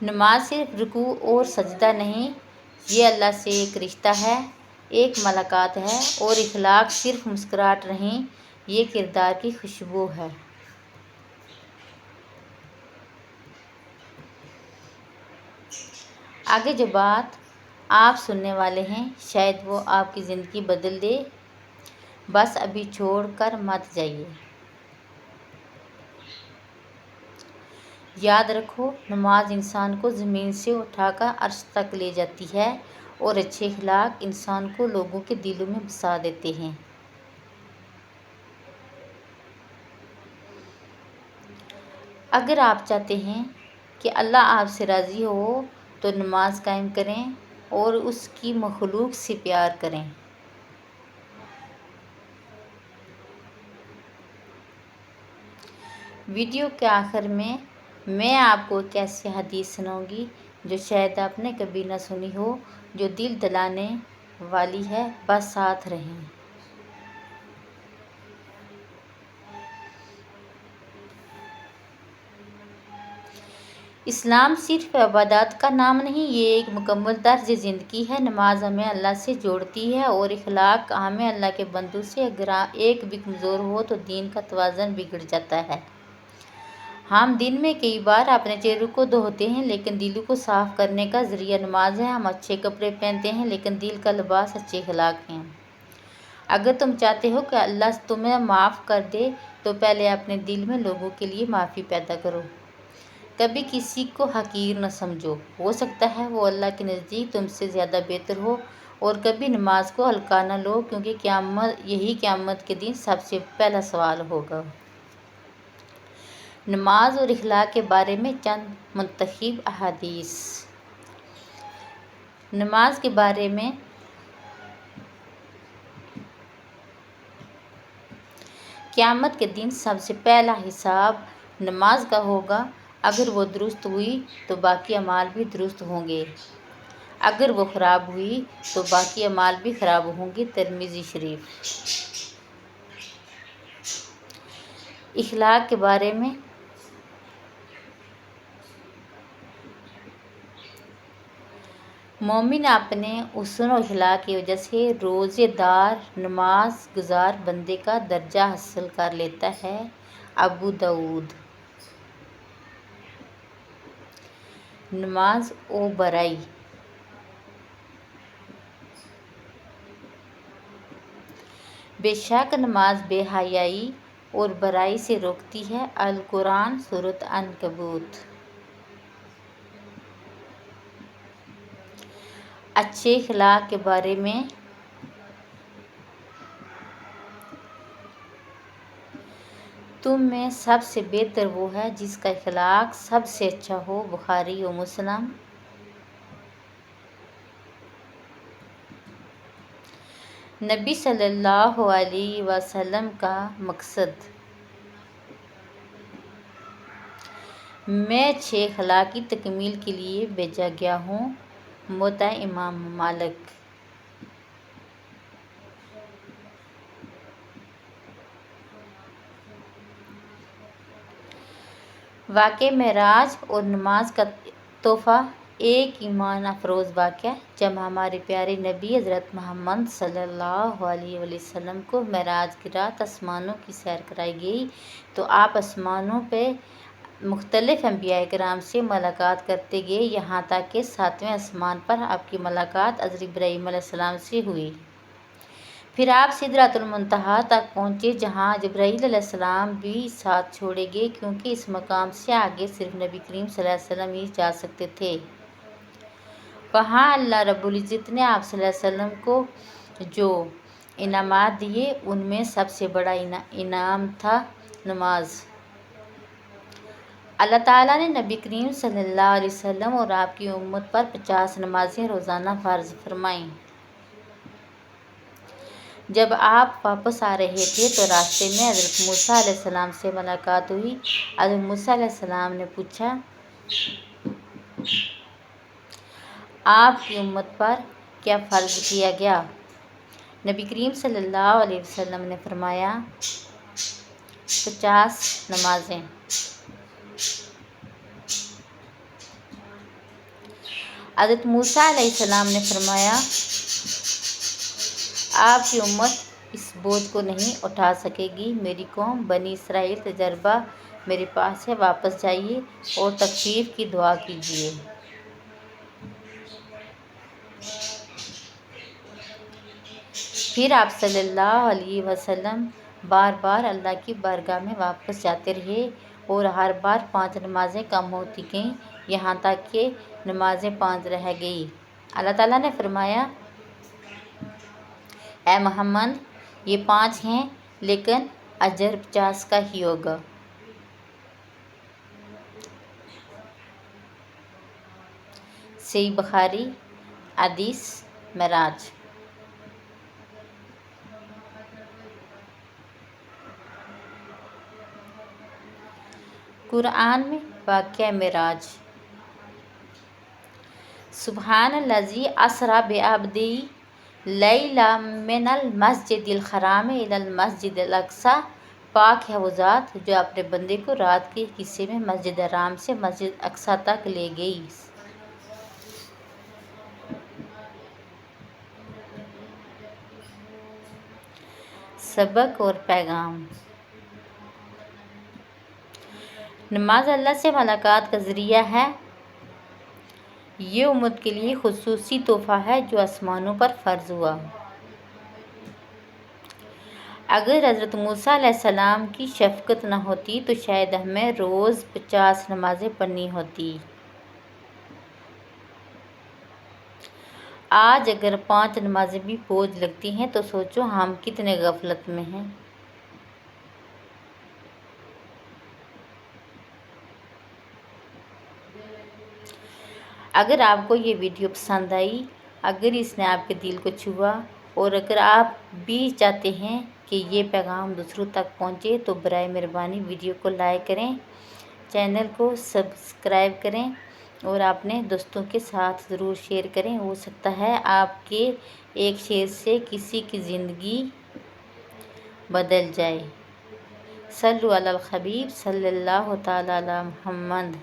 نماز صرف رکوع اور سجدہ نہیں، یہ اللہ سے ایک رشتہ ہے، ایک ملاقات ہے، اور اخلاق صرف مسکراہٹ نہیں، یہ کردار کی خوشبو ہے۔ آگے جو بات آپ سننے والے ہیں شاید وہ آپ کی زندگی بدل دے، بس ابھی چھوڑ کر مت جائیے۔ یاد رکھو، نماز انسان کو زمین سے اٹھا کر عرش تک لے جاتی ہے، اور اچھے اخلاق انسان کو لوگوں کے دلوں میں بسا دیتے ہیں۔ اگر آپ چاہتے ہیں کہ اللہ آپ سے راضی ہو تو نماز قائم کریں اور اس کی مخلوق سے پیار کریں۔ ویڈیو کے آخر میں آپ کو ایک ایسی حدیث سناؤں گی جو شاید آپ نے کبھی نہ سنی ہو، جو دل دلانے والی ہے، بس ساتھ رہیں۔ اسلام صرف عبادات کا نام نہیں، یہ ایک مکمل طرز زندگی ہے۔ نماز ہمیں اللہ سے جوڑتی ہے اور اخلاق ہمیں اللہ کے بندوں سے۔ اگر ایک بھی کمزور ہو تو دین کا توازن بگڑ جاتا ہے۔ ہم دن میں کئی بار اپنے چہروں کو دھوتے ہیں لیکن دل کو صاف کرنے کا ذریعہ نماز ہے۔ ہم اچھے کپڑے پہنتے ہیں لیکن دل کا لباس اچھے اخلاق ہیں۔ اگر تم چاہتے ہو کہ اللہ تمہیں معاف کر دے تو پہلے اپنے دل میں لوگوں کے لیے معافی پیدا کرو۔ کبھی کسی کو حقیر نہ سمجھو، ہو سکتا ہے وہ اللہ کے نزدیک تم سے زیادہ بہتر ہو، اور کبھی نماز کو ہلکا نہ لو کیونکہ یہی قیامت کے دن سب سے پہلا سوال ہوگا۔ نماز اور اخلاق کے بارے میں چند منتخب احادیث۔ نماز کے بارے میں قیامت کے دن سب سے پہلا حساب نماز کا ہوگا۔ اگر وہ درست ہوئی تو باقی اعمال بھی درست ہوں گے، اگر وہ خراب ہوئی تو باقی اعمال بھی خراب ہوں گے۔ ترمذی شریف۔ اخلاق کے بارے میں مومن اپنے حسن و اخلاق کی وجہ سے روزے دار، نماز گزار بندے کا درجہ حاصل کر لیتا ہے۔ ابو داؤد۔ نماز و برائی۔ بے شک نماز بے حیائی اور برائی سے روکتی ہے۔ القرآن سورۃ عنکبوت۔ اچھے اخلاق کے بارے میں تم میں سب سے بہتر وہ ہے جس کا اخلاق سب سے اچھا ہو۔ بخاری و مسلم۔ نبی صلی اللہ علیہ وسلم کا مقصد میں 6 اخلاق کی تکمیل کے لیے بھیجا گیا ہوں۔ موطا امام مالک۔ واقعہ معراج اور نماز کا تحفہ ایک ایمان افروز واقعہ۔ جب ہمارے پیارے نبی حضرت محمد صلی اللہ علیہ وسلم کو معراج کی رات آسمانوں کی سیر کرائی گئی تو آپ آسمانوں پہ مختلف انبیاء کرام سے ملاقات کرتے گئے، یہاں تک کہ 7ویں آسمان پر آپ کی ملاقات حضرت ابراہیم علیہ السلام سے ہوئی۔ پھر آپ سدرۃ المنتہا تک پہنچے جہاں جبرائیل علیہ السلام بھی ساتھ چھوڑے گئے کیونکہ اس مقام سے آگے صرف نبی کریم صلی اللہ علیہ وسلم ہی جا سکتے تھے۔ وہاں اللہ رب العزت نے آپ صلی اللہ علیہ وسلم کو جو انعامات دیے ان میں سب سے بڑا انعام تھا نماز۔ اللہ تعالیٰ نے نبی کریم صلی اللہ علیہ وسلم اور آپ کی امت پر 50 نمازیں روزانہ فرض فرمائیں۔ جب آپ واپس آ رہے تھے تو راستے میں حضرت موسیٰ علیہ السلام سے ملاقات ہوئی۔ حضرت موسیٰ علیہ السلام نے پوچھا، آپ کی امت پر کیا فرض کیا گیا؟ نبی کریم صلی اللہ علیہ وسلم نے فرمایا، 50 نمازیں۔ حضرت موسیٰ علیہ السلام نے فرمایا آپ کی امت اس بوجھ کو نہیں اٹھا سکے گی، میری قوم بنی اسرائیل تجربہ میرے پاس ہے، واپس جائیے اور تخفیف کی دعا کیجیے۔ پھر آپ صلی اللہ علیہ وسلم بار بار اللہ کی بارگاہ میں واپس جاتے رہے اور ہر بار 5 نمازیں کم ہوتی گئیں، یہاں تک کہ نمازیں 5 رہ گئی۔ اللہ تعالیٰ نے فرمایا اے محمد یہ 5 ہیں لیکن اجر 50 کا ہی ہوگا۔ صحیح بخاری حدیث معراج۔ قرآن میں واقعہ معراج۔ سبحان الذی اسریٰ بعبدہ لیلا من المسجد الحرام الی المسجد الاقصیٰ۔ پاک ہے وہ ذات جو اپنے بندے کو رات کے حصے میں مسجد حرام سے مسجد اقصیٰ تک لے گئی۔ سبق اور پیغام۔ نماز اللہ سے ملاقات کا ذریعہ ہے۔ یہ امت کے لیے خصوصی تحفہ ہے جو آسمانوں پر فرض ہوا۔ اگر حضرت موسیٰ علیہ السلام کی شفقت نہ ہوتی تو شاید ہمیں روز 50 نمازیں پڑھنی ہوتی۔ آج اگر 5 نمازیں بھی بوجھ لگتی ہیں تو سوچو ہم کتنے غفلت میں ہیں۔ اگر آپ کو یہ ویڈیو پسند آئی، اگر اس نے آپ کے دل کو چھوا اور اگر آپ بھی چاہتے ہیں کہ یہ پیغام دوسروں تک پہنچے تو برائے مہربانی ویڈیو کو لائک کریں، چینل کو سبسکرائب کریں اور اپنے دوستوں کے ساتھ ضرور شیئر کریں۔ ہو سکتا ہے آپ کے ایک شیئر سے کسی کی زندگی بدل جائے۔ صلو علی الحبیب صلی اللہ تعالی علی محمد۔